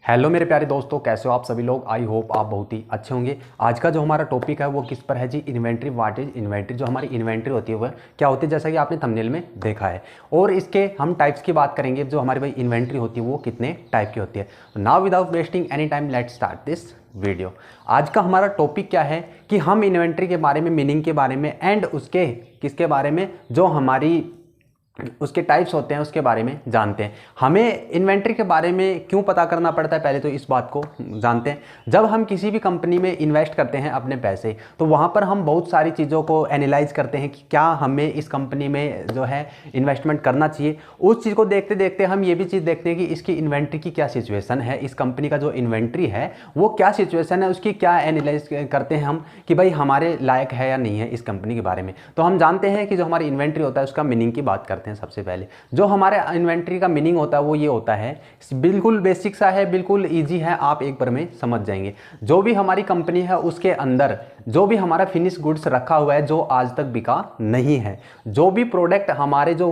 Hello मेरे प्यारे दोस्तों, कैसे हो आप सभी लोग। आई होप आप बहुत ही अच्छे होंगे। आज का जो हमारा टॉपिक है वो किस पर है जी, इन्वेंट्री। What is inventory. जो हमारी इन्वेंट्री होती है वह क्या होती है, जैसा कि आपने थंबनेल में देखा है। और इसके हम टाइप्स की बात करेंगे। जो हमारी भाई इन्वेंट्री होती है वो कितने टाइप की होती है। Now without wasting any time let's start this video. आज का हमारा टॉपिक क्या है कि हम इन्वेंट्री के बारे में, मीनिंग के बारे में एंड उसके किसके बारे में, जो हमारी उसके टाइप्स होते हैं उसके बारे में जानते हैं। हमें इन्वेंट्री के बारे में क्यों पता करना पड़ता है, पहले तो इस बात को जानते हैं। जब हम किसी भी कंपनी में इन्वेस्ट करते हैं अपने पैसे, तो वहाँ पर हम बहुत सारी चीज़ों को एनालाइज करते हैं कि क्या हमें इस कंपनी में जो है इन्वेस्टमेंट करना चाहिए। उस चीज़ को देखते देखते हम ये भी चीज़ देखते हैं कि इसकी इन्वेंट्री की क्या सिचुएशन है, इस कंपनी का जो इन्वेंट्री है वो क्या सिचुएशन है, उसकी क्या एनालाइज करते हैं हम कि भाई हमारे लायक है या नहीं है इस कंपनी के बारे में। तो हम जानते हैं कि जो हमारी इन्वेंट्री होता है उसका मीनिंग की बात करते हैं। सबसे पहले जो हमारे इन्वेंट्री का मीनिंग होता है वो ये होता है, बिल्कुल बेसिक सा है, बिल्कुल इजी है, आप एक बार में समझ जाएंगे। जो भी हमारी कंपनी है उसके अंदर जो भी हमारा फिनिश गुड्स रखा हुआ है जो आज तक बिका नहीं है, जो भी प्रोडक्ट हमारे जो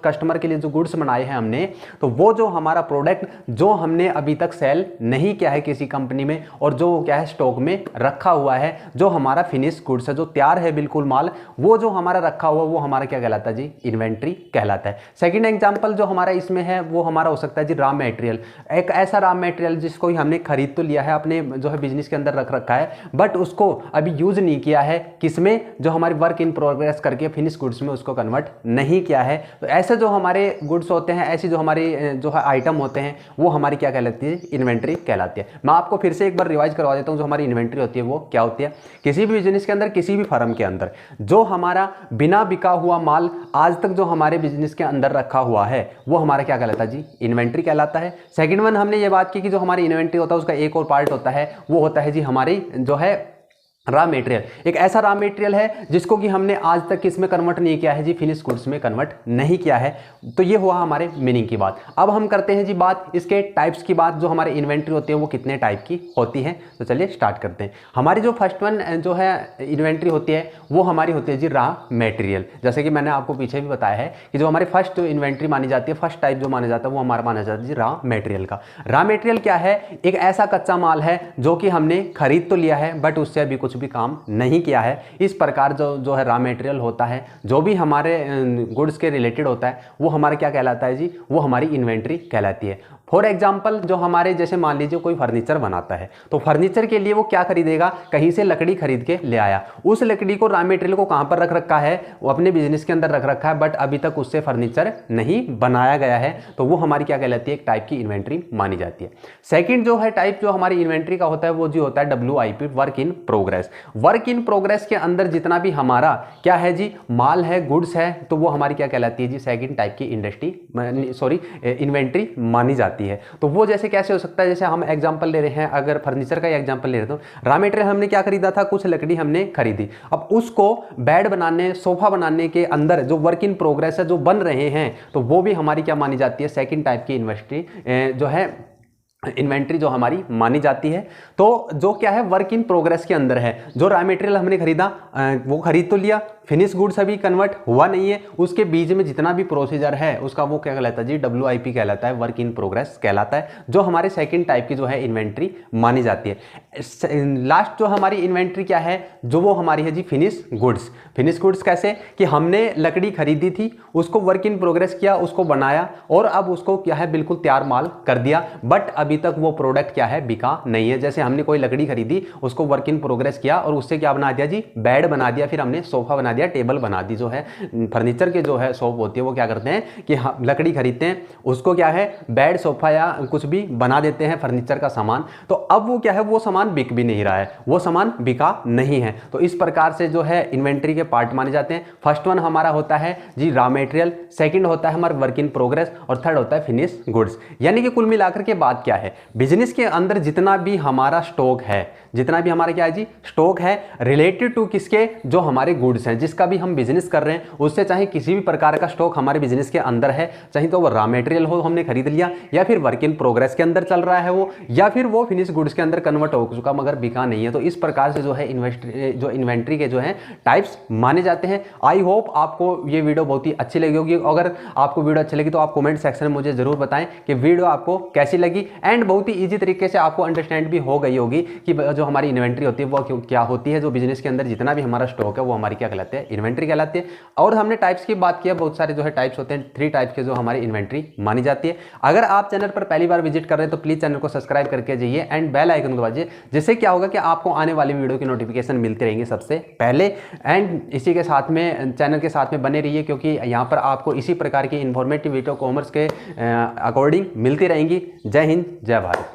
कस्टमर के लिए जो गुड्स बनाए हैं हमने, तो वो जो हमारा प्रोडक्ट जो हमने अभी तक सेल नहीं किया है किसी कंपनी में, और जो क्या है स्टॉक में रखा हुआ है, जो हमारा फिनिश गुड्स है, जो तैयार है बिल्कुल माल, वो जो हमारा रखा हुआ वो हमारा क्या कहलाता है जी, इन्वेंट्री कहलाता है। सेकंड एग्जांपल जो हमारा इसमें है वो हमारा हो सकता है जी रॉ मटेरियल। एक ऐसा रॉ मटेरियल जिसको हमने खरीद तो लिया है, अपने जो है बिजनेस के अंदर रख रखा है, बट उसको अभी यूज नहीं किया है, किसमें, जो हमारी वर्क इन प्रोग्रेस करके फिनिश गुड्स में उसको कन्वर्ट नहीं किया है। तो ऐसे जो हमारे गुड्स होते हैं, ऐसी जो हमारी जो है आइटम होते हैं, वो हमारी क्या कहलाती है, इन्वेंट्री कहलाती है। मैं आपको फिर से एक बार रिवाइज करवा देता हूं। जो हमारी इन्वेंट्री होती है वो क्या होती है, किसी भी बिजनेस के अंदर, किसी भी फर्म के अंदर जो हमारा बिना बिका हुआ माल आज तक जो हमारे बिजनेस के अंदर रखा हुआ है वो हमारा क्या कहलाता है जी, इन्वेंट्री कहलाता है। सेकंड वन हमने ये बात की कि जो हमारी इन्वेंट्री होता है उसका एक और पार्ट होता है, वो होता है जी हमारी जो है रॉ मटेरियल। एक ऐसा रॉ मटेरियल है जिसको कि हमने आज तक किसमें कन्वर्ट नहीं किया है जी, फिनिश गुड्स में कन्वर्ट नहीं किया है। तो ये हुआ हमारे मीनिंग की बात। अब हम करते हैं जी बात इसके टाइप्स की बात। जो हमारी इन्वेंट्री होती है वो कितने टाइप की होती है, तो चलिए स्टार्ट करते हैं। हमारी जो फर्स्ट वन जो है इन्वेंट्री होती है वो हमारी होती है जी रॉ मटेरियल। जैसे कि मैंने आपको पीछे भी बताया है कि जो हमारी फर्स्ट इन्वेंट्री मानी जाती है, फर्स्ट टाइप जो माना जाता है वो हमारा माना जाता है जी रॉ मटेरियल का। रॉ मटेरियल क्या है, एक ऐसा कच्चा माल है जो कि हमने खरीद तो लिया है बट उससे अभी कुछ भी काम नहीं किया है। इस प्रकार जो है रॉ मटेरियल होता है, जो भी हमारे गुड्स के रिलेटेड होता है, वो हमारा क्या कहलाता है जी, वो हमारी इन्वेंट्री कहलाती है। फॉर एग्जाम्पल जो हमारे, जैसे मान लीजिए कोई फर्नीचर बनाता है, तो फर्नीचर के लिए वो क्या खरीदेगा, कहीं से लकड़ी खरीद के ले आया। उस लकड़ी को, रॉ मटेरियल को कहां पर रख रखा है, वो अपने बिजनेस के अंदर रख रखा है, बट अभी तक उससे फर्नीचर नहीं बनाया गया है। तो वो हमारी क्या कहलाती है, एक टाइप की इन्वेंट्री मानी जाती है। सेकेंड जो है टाइप जो हमारी इन्वेंट्री का होता है वो जो होता है WIP, work in progress. Work in progress के अंदर जितना भी हमारा क्या है जी, माल है, गुड्स है, तो वो हमारी क्या कहलाती है जी, सेकंड टाइप की इन्वेंट्री मानी जाती है। तो वो जैसे कैसे हो सकता है, जैसे हम एग्जांपल ले रहे हैं, अगर फर्नीचर का एग्जांपल ले रहे हैं, तो रॉ मटेरियल हमने क्या खरीदा था, कुछ लकड़ी हमने खरीदी। अब उसको बेड बनाने, सोफा बनाने के अंदर जो वर्क इन प्रोग्रेस है, जो बन रहे हैं, तो वो भी हमारी क्या मानी जाती है, सेकंड टाइप की जो है इन्वेंट्री जो हमारी मानी जाती है। तो जो क्या है, वर्क इन प्रोग्रेस के अंदर है। जो रॉ मटेरियल हमने खरीदा वो खरीद तो लिया, फिनिश गुड्स अभी कन्वर्ट हुआ नहीं है, उसके बीच में जितना भी प्रोसीजर है उसका वो क्या कहलाता है जी, WIP कहलाता है, वर्क इन प्रोग्रेस कहलाता है, जो हमारे सेकंड टाइप की जो है इन्वेंट्री मानी जाती है। लास्ट जो हमारी इन्वेंट्री क्या है, जो वो हमारी है जी फिनिश गुड्स। फिनिश गुड्स कैसे कि हमने लकड़ी खरीदी थी, उसको वर्क इन प्रोग्रेस किया, उसको बनाया, और अब उसको क्या है बिल्कुल तैयार माल कर दिया, बट अभी तक वो प्रोडक्ट क्या है, बिका नहीं है। जैसे हमने कोई लकड़ी खरीदी, उसको वर्क इन प्रोग्रेस किया और उससे क्या बना दिया जी, बेड बना दिया, फिर हमने सोफा बना दिया, टेबल बना दी। जो है फर्नीचर के जो है शॉप होती है वो क्या करते हैं कि लकड़ी खरीदते हैं, उसको क्या है बेड, सोफा या कुछ भी बना देते हैं फर्नीचर का सामान। तो अब वो क्या है, वो सामान बिक भी नहीं रहा है, वो सामान बिका नहीं है। तो इस प्रकार से जो है इन्वेंट्री के पार्ट माने जाते हैं। फर्स्ट वन हमारा होता है जी रॉ मटेरियल, सेकंड होता है हमारा वर्क इन प्रोग्रेस, और थर्ड होता है फिनिश गुड्स। यानी कि कुल मिलाकर के बात क्या है, बिजनेस के अंदर जितना भी हमारा स्टॉक है, जितना भी हमारा क्या है जी स्टॉक है, रिलेटेड टू किसके, जो हमारे गुड्स हैं, जिसका भी हम बिजनेस कर रहे हैं उससे चाहे किसी भी प्रकार का स्टॉक हमारे बिजनेस के अंदर है, चाहे तो वो रॉ मटेरियल हो हमने खरीद लिया, या फिर वर्क इन प्रोग्रेस के अंदर चल रहा है वो, या फिर वो फिनिश गुड्स के अंदर कन्वर्ट हो चुका मगर बिका नहीं है, तो इस प्रकार से जो है इन्वेंट्री के जो है टाइप्स माने जाते हैं। आई होप आपको ये वीडियो बहुत ही अच्छी लगी होगी। अगर आपको वीडियो अच्छी लगी तो आप कमेंट सेक्शन में मुझे जरूर बताएं कि वीडियो आपको कैसी लगी, एंड बहुत ही इजी तरीके से आपको अंडरस्टैंड भी हो गई होगी कि जो हमारी इन्वेंट्री होती है वो क्या होती है, जो बिजनेस के अंदर जितना भी हमारा स्टॉक है वो हमारी क्या कहलाते हैं, इन्वेंट्री कहलाती है। और हमने टाइप्स की बात की है, बहुत सारे जो है टाइप्स होते हैं, 3 टाइप्स के जो हमारी इन्वेंट्री मानी जाती है। अगर आप चैनल पर पहली बार विजिट कर रहे हैं तो प्लीज चैनल को सब्सक्राइब करके जाइए एंड बेल आइकन दबाइए, जिससे क्या होगा कि आपको आने वाली वीडियो की नोटिफिकेशन मिलती रहेंगी सबसे पहले। एंड इसी के साथ में चैनल के साथ में बने रहिए, क्योंकि यहाँ पर आपको इसी प्रकार की इंफॉर्मेटिव वीडियो कॉमर्स के अकॉर्डिंग मिलती रहेंगी। जय हिंद, जय भारत।